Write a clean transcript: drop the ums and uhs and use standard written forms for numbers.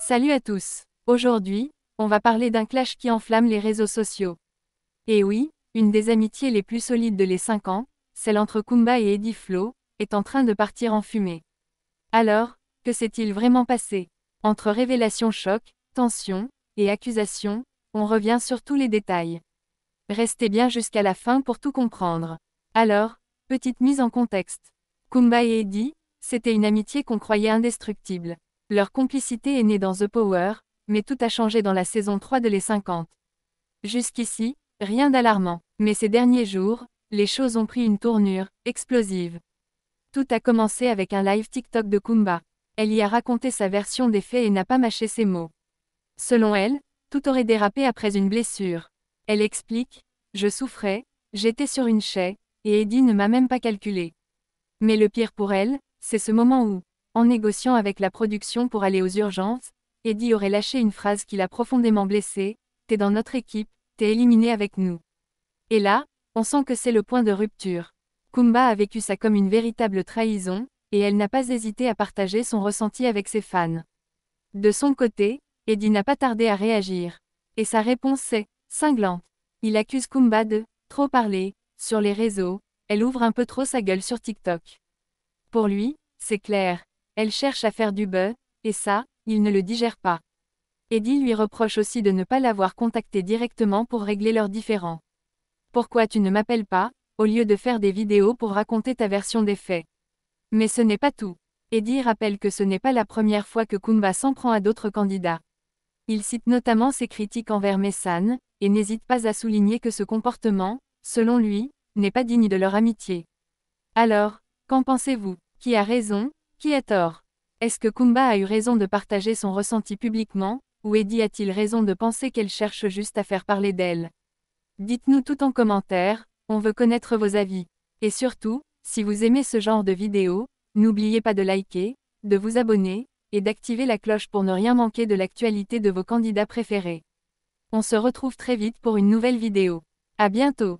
Salut à tous. Aujourd'hui, on va parler d'un clash qui enflamme les réseaux sociaux. Et oui, une des amitiés les plus solides de les 5 ans, celle entre Kumba et Eddie Flo, est en train de partir en fumée. Alors, que s'est-il vraiment passé? Entre révélations choc, tensions et accusations, on revient sur tous les détails. Restez bien jusqu'à la fin pour tout comprendre. Alors, petite mise en contexte. Kumba et Eddie, c'était une amitié qu'on croyait indestructible. Leur complicité est née dans The Power, mais tout a changé dans la saison 3 de Les 50. Jusqu'ici, rien d'alarmant, mais ces derniers jours, les choses ont pris une tournure explosive. Tout a commencé avec un live TikTok de Kumba. Elle y a raconté sa version des faits et n'a pas mâché ses mots. Selon elle, tout aurait dérapé après une blessure. Elle explique: je souffrais, j'étais sur une chaise, et Eddie ne m'a même pas calculé. Mais le pire pour elle, c'est ce moment où, en négociant avec la production pour aller aux urgences, Eddie aurait lâché une phrase qui l'a profondément blessée: t'es dans notre équipe, t'es éliminé avec nous. Et là, on sent que c'est le point de rupture. Kumba a vécu ça comme une véritable trahison, et elle n'a pas hésité à partager son ressenti avec ses fans. De son côté, Eddie n'a pas tardé à réagir. Et sa réponse est cinglante. Il accuse Kumba de trop parler sur les réseaux, elle ouvre un peu trop sa gueule sur TikTok. Pour lui, c'est clair, elle cherche à faire du buzz, et ça, il ne le digère pas. Eddie lui reproche aussi de ne pas l'avoir contacté directement pour régler leurs différends. Pourquoi tu ne m'appelles pas, au lieu de faire des vidéos pour raconter ta version des faits? Mais ce n'est pas tout. Eddie rappelle que ce n'est pas la première fois que Kumba s'en prend à d'autres candidats. Il cite notamment ses critiques envers Messan, et n'hésite pas à souligner que ce comportement, selon lui, n'est pas digne de leur amitié. Alors, qu'en pensez-vous? Qui a raison, qui a tort? Est-ce que Kumba a eu raison de partager son ressenti publiquement, ou Eddie a-t-il raison de penser qu'elle cherche juste à faire parler d'elle? Dites-nous tout en commentaire, on veut connaître vos avis. Et surtout, si vous aimez ce genre de vidéo, n'oubliez pas de liker, de vous abonner, et d'activer la cloche pour ne rien manquer de l'actualité de vos candidats préférés. On se retrouve très vite pour une nouvelle vidéo. À bientôt!